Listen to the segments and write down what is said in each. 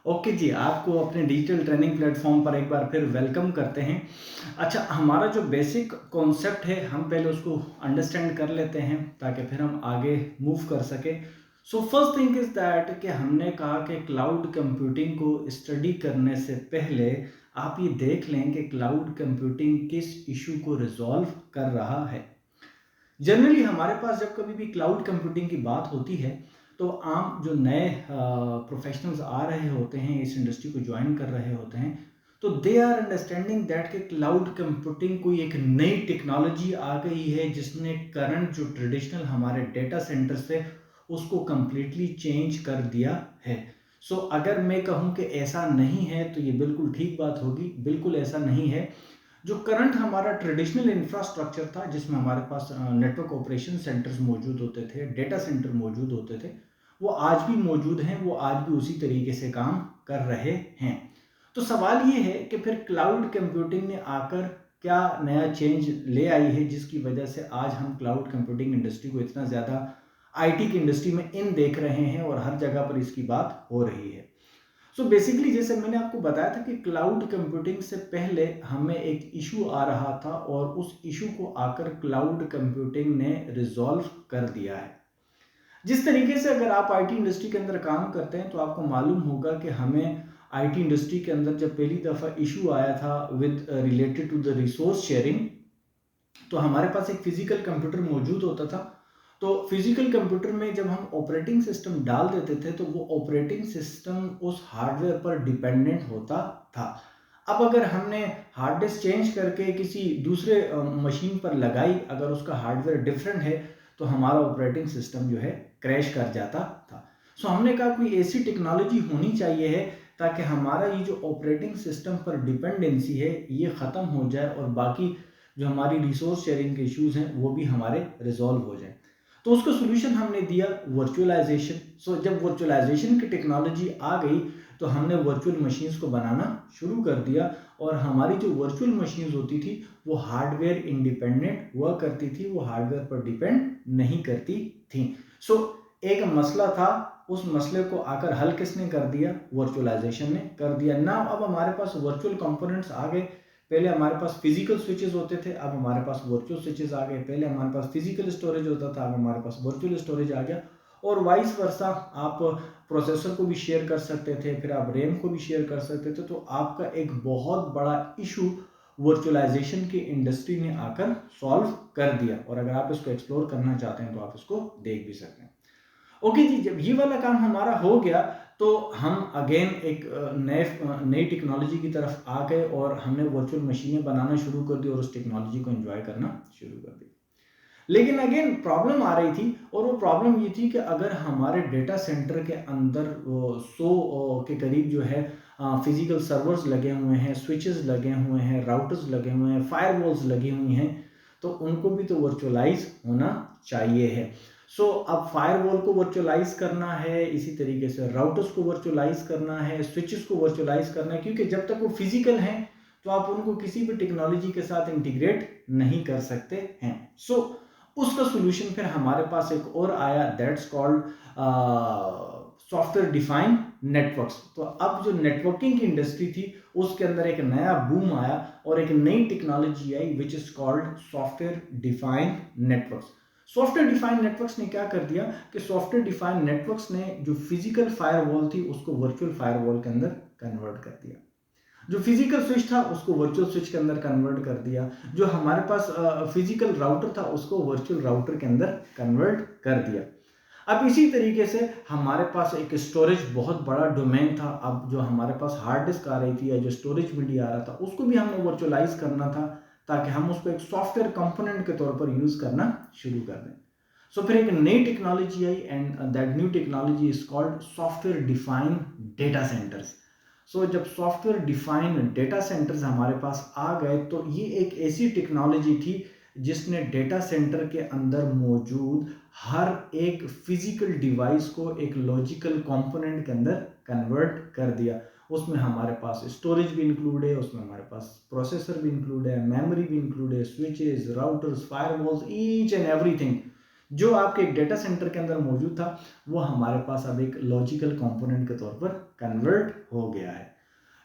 Okay जी, आपको अपने digital training platform पर एक बार फिर वेलकम करते हैं। अच्छा, हमारा जो बेसिक कॉन्सेप्ट है, हम पहले उसको अंडरस्टैंड कर लेते हैं ताकि फिर हम आगे मूव कर सकें। So first thing is that कि हमने कहा कि क्लाउड कंप्यूटिंग को स्टडी करने से पहले आप ये देख लें कि क्लाउड कंप्यूटिंग किस इश्यू को रिज़ॉल्व कर रहा है। जनरली हमारे पास जब कभी भी क्लाउड कंप्यूटिंग की बात होती है तो आम जो नए प्रोफेशनल्स आ रहे होते हैं, इस इंडस्ट्री को ज्वाइन कर रहे होते हैं, तो दे आर अंडरस्टैंडिंग दैट कि क्लाउड कंप्यूटिंग कोई एक नई टेक्नोलॉजी आ गई है जिसने करंट जो ट्रेडिशनल हमारे डेटा सेंटर्स थे उसको कम्प्लीटली चेंज कर दिया है। सो अगर मैं कहूँ कि ऐसा नहीं है तो ये बिल्कुल ठीक बात होगी, बिल्कुल ऐसा नहीं है। जो करंट हमारा ट्रेडिशनल इंफ्रास्ट्रक्चर था जिसमें हमारे पास नेटवर्क ऑपरेशन सेंटर्स मौजूद होते थे, डेटा सेंटर मौजूद होते थे, वो आज भी मौजूद हैं, वो आज भी उसी तरीके से काम कर रहे हैं। तो सवाल ये है कि फिर क्लाउड कंप्यूटिंग ने आकर क्या नया चेंज ले आई है जिसकी वजह से आज हम क्लाउड कंप्यूटिंग इंडस्ट्री को इतना ज़्यादा आईटी की इंडस्ट्री में इन देख रहे हैं और हर जगह पर इसकी बात हो रही है। सो बेसिकली जैसे मैंने आपको बताया था कि क्लाउड कंप्यूटिंग से पहले हमें एक इशू आ रहा था और उस इशू को आकर क्लाउड कंप्यूटिंग ने रिजॉल्व कर दिया है। जिस तरीके से अगर आप आईटी इंडस्ट्री के अंदर काम करते हैं तो आपको मालूम होगा कि हमें आईटी इंडस्ट्री के अंदर जब पहली दफ़ा इशू आया था with related to the resource sharing, तो हमारे पास एक फिजिकल कंप्यूटर मौजूद होता था। तो फिजिकल कंप्यूटर में जब हम ऑपरेटिंग सिस्टम डाल देते थे तो वो ऑपरेटिंग सिस्टम उस हार्डवेयर पर डिपेंडेंट होता था। अब अगर हमने हार्ड डिस्क चेंज करके किसी दूसरे मशीन पर लगाई, अगर उसका हार्डवेयर डिफरेंट है तो हमारा ऑपरेटिंग सिस्टम जो है क्रैश कर जाता था। सो हमने कहा कोई ऐसी टेक्नोलॉजी होनी चाहिए है ताकि हमारा ये जो ऑपरेटिंग सिस्टम पर डिपेंडेंसी है ये ख़त्म हो जाए और बाकी जो हमारी रिसोर्स शेयरिंग के इश्यूज हैं वो भी हमारे रिजॉल्व हो जाए। तो उसका सोल्यूशन हमने दिया वर्चुअलाइजेशन। सो जब वर्चुअलाइजेशन की टेक्नोलॉजी आ गई तो हमने वर्चुअल मशीन्स को बनाना शुरू कर दिया और हमारी जो वर्चुअल मशीन्स होती थी वो हार्डवेयर इंडिपेंडेंट हुआ करती थी, वो हार्डवेयर पर डिपेंड नहीं करती थी। सो एक मसला था, उस मसले को आकर हल किसने कर दिया? वर्चुअलाइजेशन ने कर दिया ना। अब हमारे पास वर्चुअल कंपोनेंट्स आ गए। पहले हमारे पास फिजिकल स्विचेस होते थे, अब हमारे पास वर्चुअल स्विचेस आ गए। पहले हमारे पास फिजिकल स्टोरेज होता था, अब हमारे पास वर्चुअल स्टोरेज आ गया। और वाइस वर्सा, आप प्रोसेसर को भी शेयर कर सकते थे, फिर आप रैम को भी शेयर कर सकते थे। तो आपका एक बहुत बड़ा इशू वर्चुअलाइजेशन की इंडस्ट्री ने आकर सॉल्व कर दिया। और अगर आप इसको एक्सप्लोर करना चाहते हैं तो आप इसको देख भी सकते हैं। ओके जी, जब ये वाला काम हमारा हो गया तो हम अगेन एक नई टेक्नोलॉजी की तरफ आ गए और हमने वर्चुअल मशीनें बनाना शुरू कर दी और उस टेक्नोलॉजी को एंजॉय करना शुरू कर दिया। लेकिन अगेन प्रॉब्लम आ रही थी और वो प्रॉब्लम ये थी कि अगर हमारे डेटा सेंटर के अंदर 100 के करीब जो है फिजिकल सर्वर्स लगे हुए हैं, स्विचेस लगे हुए हैं, राउटर्स लगे हुए हैं, फायरवॉल्स लगी हुई हैं, तो उनको भी तो वर्चुअलाइज होना चाहिए है। सो अब फायरवॉल को वर्चुअलाइज करना है, इसी तरीके से राउटर्स को वर्चुअलाइज करना है, स्विचेस को वर्चुअलाइज करना है, क्योंकि जब तक वो फिजिकल हैं तो आप उनको किसी भी टेक्नोलॉजी के साथ इंटीग्रेट नहीं कर सकते हैं। सो उसका सोल्यूशन फिर हमारे पास एक और आया, that's called software defined networks. तो अब जो नेटवर्किंग की इंडस्ट्री थी उसके अंदर एक नया बूम आया और एक नई technology I which is called software defined networks. Software defined networks ने क्या कर दिया कि सॉफ्टवेयर डिफाइंड नेटवर्क्स ने जो फिजिकल फायरवॉल थी उसको वर्चुअल फायरवॉल के अंदर कन्वर्ट कर दिया। जो फिजिकल स्विच था उसको वर्चुअल स्विच के अंदर कन्वर्ट कर दिया। जो हमारे पास फिजिकल राउटर था उसको वर्चुअल राउटर के अंदर कन्वर्ट कर दिया। अब इसी तरीके से हमारे पास एक स्टोरेज बहुत बड़ा डोमेन था। अब जो हमारे पास हार्ड डिस्क आ रही थी या जो स्टोरेज मीडिया आ रहा था उसको भी हमें वर्चुअलाइज करना था ताकि हम उसको एक सॉफ्टवेयर कंपोनेंट के तौर पर यूज करना शुरू कर दें। सो फिर एक नई टेक्नोलॉजी आई and that new technology is called software defined data centers. So जब सॉफ्टवेयर डिफाइंड डेटा सेंटर्स हमारे पास आ गए तो ये एक ऐसी टेक्नोलॉजी थी जिसने डेटा सेंटर के अंदर मौजूद हर एक फिजिकल डिवाइस को एक लॉजिकल कंपोनेंट के अंदर कन्वर्ट कर दिया। उसमें हमारे पास स्टोरेज भी इंक्लूड है, उसमें हमारे पास प्रोसेसर भी इंक्लूड है, मेमोरी भी इंक्लूड है, switches, routers, firewalls, each and everything जो आपके एक डेटा सेंटर के अंदर मौजूद था वो हमारे पास अब एक लॉजिकल कंपोनेंट के तौर पर कन्वर्ट हो गया है।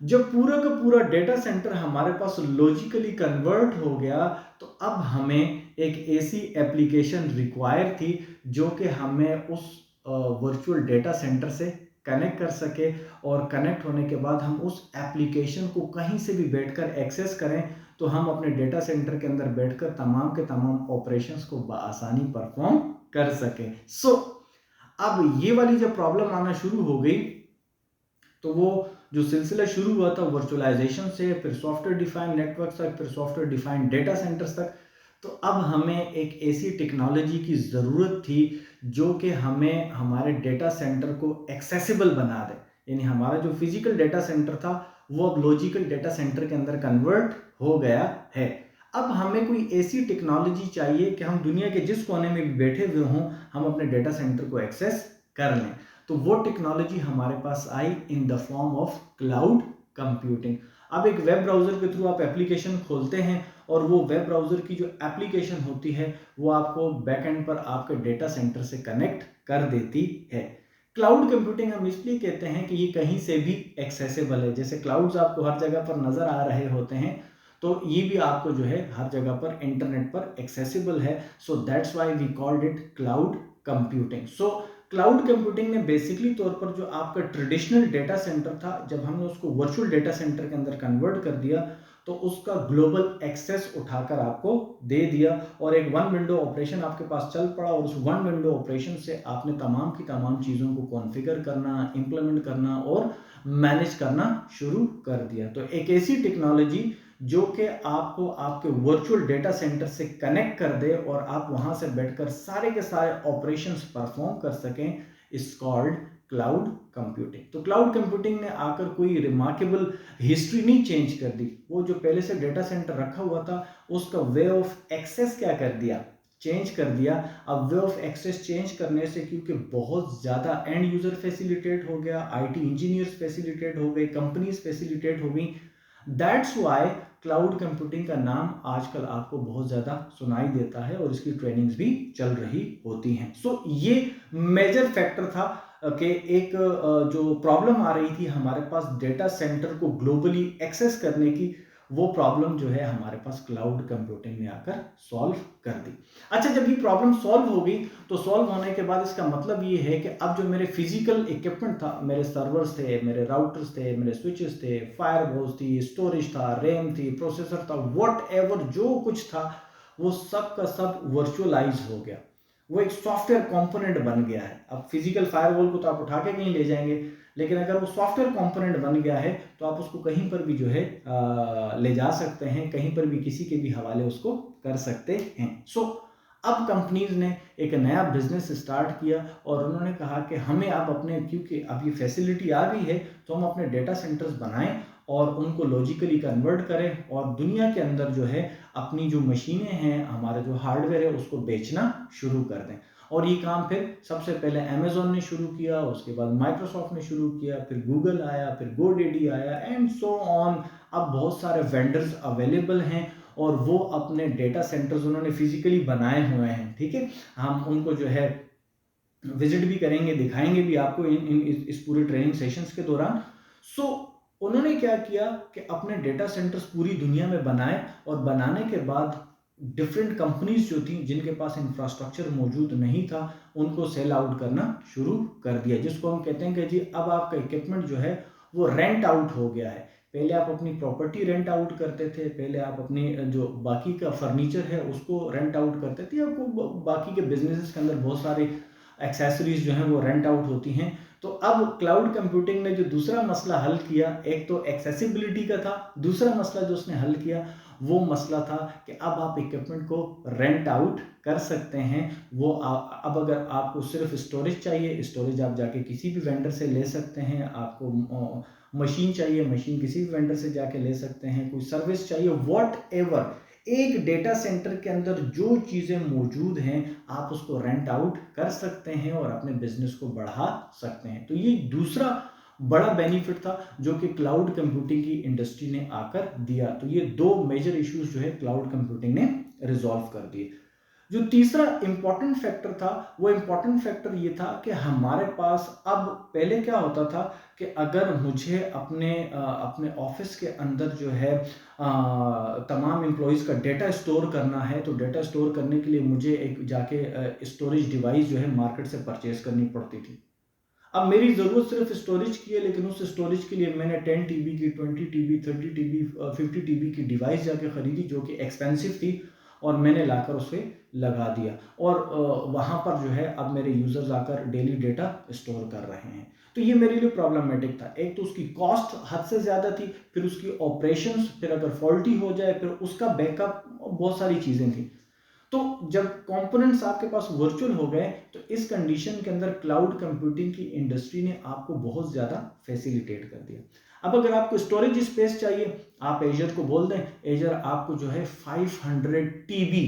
जब पूरा का पूरा डेटा सेंटर हमारे पास लॉजिकली कन्वर्ट हो गया तो अब हमें एक ऐसी एप्लीकेशन रिक्वायर थी जो कि हमें उस वर्चुअल डेटा सेंटर से कनेक्ट कर सके, और कनेक्ट होने के बाद हम उस एप्लीकेशन को कहीं से भी बैठकर एक्सेस करें तो हम अपने डेटा सेंटर के अंदर बैठकर तमाम के तमाम ऑपरेशंस को बआसानी परफॉर्म कर सके। अब ये वाली जब प्रॉब्लम आना शुरू हो गई तो वो जो सिलसिला शुरू हुआ था वर्चुअलाइजेशन से, फिर सॉफ्टवेयर डिफाइंड नेटवर्क तक, फिर सॉफ्टवेयर डिफाइंड डेटा सेंटर्स तक, तो अब हमें एक ऐसी टेक्नोलॉजी की ज़रूरत थी जो कि हमें हमारे डेटा सेंटर को एक्सेसिबल बना दे। यानी हमारा जो फिजिकल डेटा सेंटर था वो अब लॉजिकल डेटा सेंटर के अंदर कन्वर्ट हो गया है। अब हमें कोई ऐसी टेक्नोलॉजी चाहिए कि हम दुनिया के जिस कोने में भी बैठे हुए हों हम अपने डेटा सेंटर को एक्सेस कर लें। तो वो टेक्नोलॉजी हमारे पास आई in the form of cloud computing. अब एक वेब ब्राउज़र के थ्रू आप एप्लीकेशन खोलते हैं और वो वेब ब्राउज़र की जो एप्लीकेशन होती है वो आपको बैकएंड पर आपके डेटा सेंटर से कनेक्ट कर देती है। क्लाउड कंप्यूटिंग हम इसलिए कहते हैं कि ये कहीं से भी एक्सेसिबल है। जैसे क्लाउड्स आपको हर जगह पर नज़र आ रहे होते हैं तो ये भी आपको जो है हर जगह पर इंटरनेट पर एक्सेसिबल है। So that's why we called it cloud computing. So cloud computing ने बेसिकली तौर पर जो आपका ट्रेडिशनल डेटा सेंटर था जब हमने उसको वर्चुअल डेटा सेंटर के अंदर कन्वर्ट कर दिया तो उसका ग्लोबल एक्सेस उठाकर आपको दे दिया और एक वन विंडो ऑपरेशन आपके पास चल पड़ा और उस वन विंडो ऑपरेशन से आपने तमाम की तमाम चीज़ों को कॉन्फ़िगर करना, इंप्लीमेंट करना और मैनेज करना शुरू कर दिया। तो एक ऐसी टेक्नोलॉजी जो कि आपको आपके वर्चुअल डेटा सेंटर से कनेक्ट कर दे और आप वहां से बैठकर सारे के सारे ऑपरेशंस परफॉर्म कर सकें, इज कॉल्ड क्लाउड कंप्यूटिंग। तो क्लाउड कंप्यूटिंग ने आकर कोई रिमार्केबल हिस्ट्री नहीं चेंज कर दी, वो जो पहले से डेटा सेंटर रखा हुआ था उसका वे ऑफ एक्सेस क्या कर दिया, चेंज कर दिया। अब वे ऑफ एक्सेस चेंज करने से क्योंकि बहुत ज़्यादा एंड यूज़र फैसिलिटेट हो गया, आईटी इंजीनियर्स फैसिलिटेट हो गए, कंपनीज फैसिलिटेट हो गई, दैट्स वाई क्लाउड कंप्यूटिंग का नाम आजकल आपको बहुत ज़्यादा सुनाई देता है और इसकी ट्रेनिंग्स भी चल रही होती हैं। सो ये मेजर फैक्टर था कि एक जो प्रॉब्लम आ रही थी हमारे पास डेटा सेंटर को ग्लोबली एक्सेस करने की, वो प्रॉब्लम जो है हमारे पास क्लाउड कंप्यूटिंग ने आकर सॉल्व कर दी। अच्छा, जब ये प्रॉब्लम सॉल्व हो गई तो सॉल्व होने के बाद इसका मतलब ये है कि अब जो मेरे फिजिकल इक्विपमेंट था, मेरे सर्वर्स थे, मेरे राउटर्स थे, मेरे स्विचेस थे, फायरवॉल्स थी, स्टोरेज था, रैम थी, प्रोसेसर था, वॉट एवर जो कुछ था वो सब का सब वर्चुअलाइज हो गया। वो एक सॉफ्टवेयर कंपोनेंट बन गया है। अब फिजिकल फायरवॉल को तो आप उठा के कहीं ले जाएंगे, लेकिन अगर वो सॉफ्टवेयर कंपोनेंट बन गया है तो आप उसको कहीं पर भी जो है ले जा सकते हैं, कहीं पर भी किसी के भी हवाले उसको कर सकते हैं। सो अब कंपनीज ने एक नया बिजनेस स्टार्ट किया और उन्होंने कहा कि हमें अब अपने, क्योंकि अब ये फैसिलिटी आ गई है तो हम अपने डेटा सेंटर्स बनाएं और उनको लॉजिकली कन्वर्ट करें और दुनिया के अंदर जो है अपनी जो मशीनें हैं, हमारा जो हार्डवेयर है उसको बेचना शुरू कर दें। और ये काम फिर सबसे पहले अमेजोन ने शुरू किया, उसके बाद माइक्रोसॉफ्ट ने शुरू किया, फिर गूगल आया, फिर गोडेडी आया एंड सो ऑन। अब बहुत सारे वेंडर्स अवेलेबल हैं और वो अपने डेटा सेंटर्स उन्होंने फिजिकली बनाए हुए हैं। ठीक है, हम उनको जो है विजिट भी करेंगे, दिखाएंगे भी आपको इस पूरे ट्रेनिंग सेशंस के दौरान। सो उन्होंने क्या किया कि अपने डेटा सेंटर्स पूरी दुनिया में बनाए और बनाने के बाद डिफरेंट कंपनीज जो थी जिनके पास इंफ्रास्ट्रक्चर मौजूद नहीं था उनको सेल आउट करना शुरू कर दिया, जिसको हम कहते हैं कि जी अब आपका इक्विपमेंट जो है वो रेंट आउट हो गया है। पहले आप अपनी प्रॉपर्टी रेंट आउट करते थे, पहले आप अपनी जो बाकी का फर्नीचर है उसको रेंट आउट करते थे, आपको बाकी के बिजनेसेस के अंदर बहुत सारे एक्सेसरीज जो हैं वो रेंट आउट होती हैं। तो अब क्लाउड कंप्यूटिंग ने जो दूसरा मसला हल किया, एक तो एक्सेसिबिलिटी का था, दूसरा मसला जो उसने हल किया वो मसला था कि अब आप इक्विपमेंट को रेंट आउट कर सकते हैं। वो अब अगर आपको सिर्फ स्टोरेज चाहिए, स्टोरेज आप जाके किसी भी वेंडर से ले सकते हैं, आपको मशीन चाहिए, मशीन किसी भी वेंडर से जाके ले सकते हैं, कोई सर्विस चाहिए, वॉट एवर, एक डेटा सेंटर के अंदर जो चीज़ें मौजूद हैं आप उसको रेंट आउट कर सकते हैं और अपने बिजनेस को बढ़ा सकते हैं। तो ये दूसरा बड़ा बेनिफिट था जो कि क्लाउड कंप्यूटिंग की इंडस्ट्री ने आकर दिया। तो ये दो मेजर इश्यूज जो है क्लाउड कंप्यूटिंग ने रिजॉल्व कर दिए। जो तीसरा इंपॉर्टेंट फैक्टर था, वो इंपॉर्टेंट फैक्टर ये था कि हमारे पास अब, पहले क्या होता था कि अगर मुझे अपने ऑफिस के अंदर जो है तमाम एम्प्लॉयज़ का डेटा स्टोर करना है, तो डेटा स्टोर करने के लिए मुझे एक जाके स्टोरेज डिवाइस जो है मार्केट से परचेज करनी पड़ती थी। अब मेरी ज़रूरत सिर्फ स्टोरेज की है, लेकिन उस स्टोरेज के लिए मैंने 10 टीबी की, 20 टीबी, 30 टीबी, 50 टीबी की डिवाइस जाके ख़रीदी, जो कि एक्सपेंसिव थी, और मैंने लाकर उसे लगा दिया, और वहाँ पर जो है अब मेरे यूज़र्स आकर डेली डेटा स्टोर कर रहे हैं। तो ये मेरे लिए प्रॉब्लमेटिक था। एक तो उसकी कॉस्ट हद से ज़्यादा थी, फिर उसकी ऑपरेशंस, फिर अगर फॉल्टी हो जाए फिर उसका बैकअप, बहुत सारी चीज़ें थी। तो जब कंपोनेंट्स आपके पास वर्चुअल हो गए, तो इस कंडीशन के अंदर क्लाउड कंप्यूटिंग की इंडस्ट्री ने आपको बहुत ज़्यादा फैसिलिटेट कर दिया। अब अगर आपको स्टोरेज स्पेस चाहिए, आप एजर को बोल दें, एजर आपको जो है 500 टीबी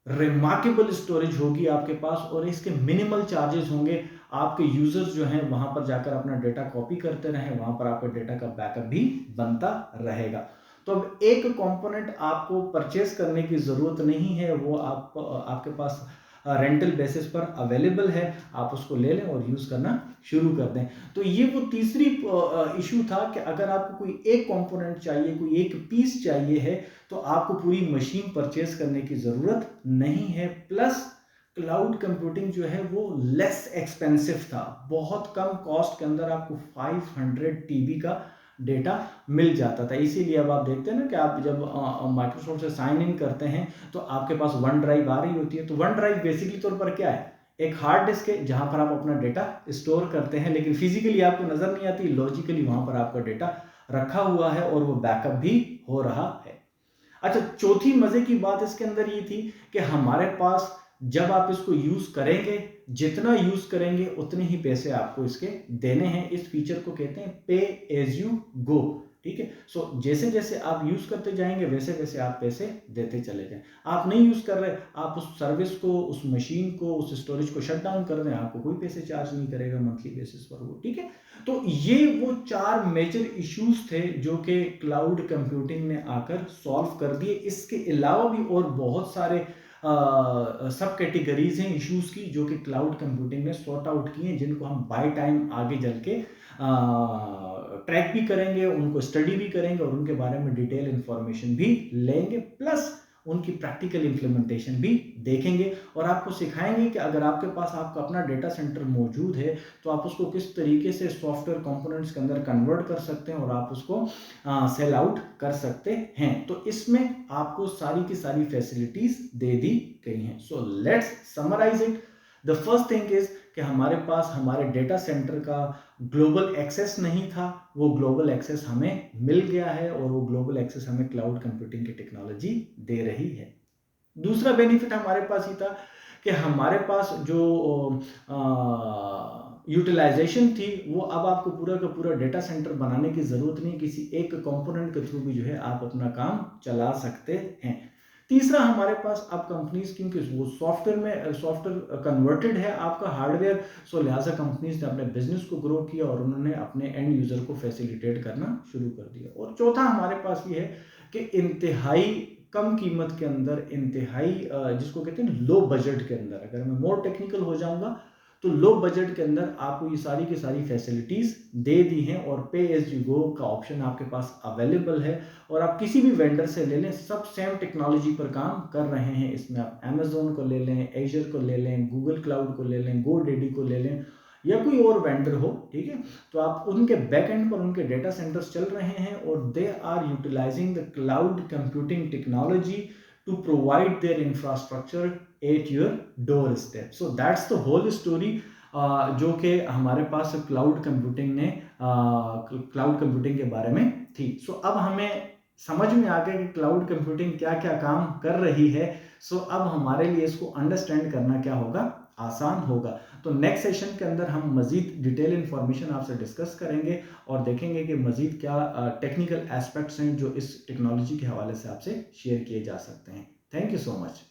रिमार्केबल स्टोरेज होगी आपके पास, और इसके मिनिमल चार्जेस होंगे। आपके यूजर्स जो हैं वहां पर जाकर अपना डेटा कॉपी करते रहें, वहां पर आपका डेटा का बैकअप भी बनता रहेगा। तो अब एक कंपोनेंट आपको परचेस करने की ज़रूरत नहीं है, वो आपके पास रेंटल बेसिस पर अवेलेबल है, आप उसको ले लें और यूज़ करना शुरू कर दें। तो ये वो तीसरी इशू था कि अगर आपको कोई एक कंपोनेंट चाहिए, कोई एक पीस चाहिए है, तो आपको पूरी मशीन परचेस करने की ज़रूरत नहीं है। प्लस क्लाउड कंप्यूटिंग जो है वो लेस एक्सपेंसिव था, बहुत कम कॉस्ट के अंदर आपको 500 टीबी का डेटा मिल जाता था। इसीलिए अब आप देखते हैं ना कि आप जब माइक्रोसॉफ्ट से साइन इन करते हैं, तो आपके पास वन ड्राइव आ रही होती है। तो वन ड्राइव बेसिकली तौर पर क्या है, एक हार्ड डिस्क है जहां पर आप अपना डेटा स्टोर करते हैं, लेकिन फिजिकली आपको नजर नहीं आती, लॉजिकली वहां पर आपका डेटा रखा हुआ है और वो बैकअप भी हो रहा है। अच्छा, चौथी मजे की बात इसके अंदर ये थी कि हमारे पास जब आप इसको यूज करेंगे, जितना यूज करेंगे उतने ही पैसे आपको इसके देने हैं। इस फीचर को कहते हैं पे एज यू गो। ठीक है, सो जैसे जैसे आप यूज करते जाएंगे वैसे वैसे आप पैसे देते चले जाएं। आप नहीं यूज कर रहे, आप उस सर्विस को, उस मशीन को, उस स्टोरेज को शट डाउन कर दें, आपको कोई पैसे चार्ज नहीं करेगा मंथली बेसिस पर वो। ठीक है, तो ये वो 4 मेजर इश्यूज थे जो कि क्लाउड कंप्यूटिंग ने आकर सॉल्व कर दिए। इसके अलावा भी और बहुत सारे सब कैटेगरीज हैं इश्यूज की जो कि क्लाउड कंप्यूटिंग ने सॉर्ट आउट किए हैं, जिनको हम बाय टाइम आगे चल के ट्रैक भी करेंगे, उनको स्टडी भी करेंगे और उनके बारे में डिटेल इंफॉर्मेशन भी लेंगे, प्लस उनकी प्रैक्टिकल इंप्लीमेंटेशन भी देखेंगे और आपको सिखाएंगे कि अगर आपके पास आपका अपना डेटा सेंटर मौजूद है तो आप उसको किस तरीके से सॉफ्टवेयर कंपोनेंट्स के अंदर कन्वर्ट कर सकते हैं और आप उसको सेल आउट कर सकते हैं। तो इसमें आपको सारी की सारी फैसिलिटीज दे दी गई हैं। So let's summarise it. The first thing is कि हमारे पास हमारे डेटा सेंटर का ग्लोबल एक्सेस नहीं था, वो ग्लोबल एक्सेस हमें मिल गया है और वो ग्लोबल एक्सेस हमें क्लाउड कंप्यूटिंग की टेक्नोलॉजी दे रही है। दूसरा बेनिफिट हमारे पास ही था कि हमारे पास जो यूटिलाइजेशन थी वो अब आपको पूरा का पूरा डेटा सेंटर बनाने की जरूरत नहीं, किसी एक कंपोनेंट के थ्रू भी जो है आप अपना काम चला सकते हैं। तीसरा, हमारे पास अब कंपनीज, क्योंकि वो सॉफ्टवेयर कन्वर्टेड है आपका हार्डवेयर, सो लिहाजा कंपनीज ने अपने बिजनेस को ग्रो किया और उन्होंने अपने एंड यूजर को फैसिलिटेट करना शुरू कर दिया। और चौथा हमारे पास ये है कि इंतहाई कम कीमत के अंदर, इंतहाई जिसको कहते हैं लो बजट के अंदर, अगर मैं मोर टेक्निकल हो जाऊंगा तो लो बजट के अंदर आपको ये सारी की सारी फैसिलिटीज दे दी हैं और पे एज यू गो का ऑप्शन आपके पास अवेलेबल है और आप किसी भी वेंडर से ले लें, सब सेम टेक्नोलॉजी पर काम कर रहे हैं। इसमें आप अमेजोन को ले लें, एजर को ले लें, गूगल क्लाउड को ले लें, गोडेडी को ले लें या कोई और वेंडर हो, ठीक है, तो आप उनके बैक एंड पर उनके डेटा सेंटर्स चल रहे हैं और they are utilising the cloud computing technology to provide their infrastructure at your doorstep. So that's the whole story जो कि हमारे पास क्लाउड कंप्यूटिंग ने क्लाउड कंप्यूटिंग के बारे में थी। सो अब हमें समझ में आ गया कि क्लाउड कंप्यूटिंग क्या क्या काम कर रही है। सो अब हमारे लिए इसको अंडरस्टैंड करना क्या होगा, आसान होगा। तो नेक्स्ट सेशन के अंदर हम मजीद डिटेल इंफॉर्मेशन आपसे डिस्कस करेंगे और देखेंगे कि मजीद क्या टेक्निकल एस्पेक्ट्स हैं जो इस टेक्नोलॉजी के हवाले से आपसे शेयर किए जा सकते हैं। Thank you so much.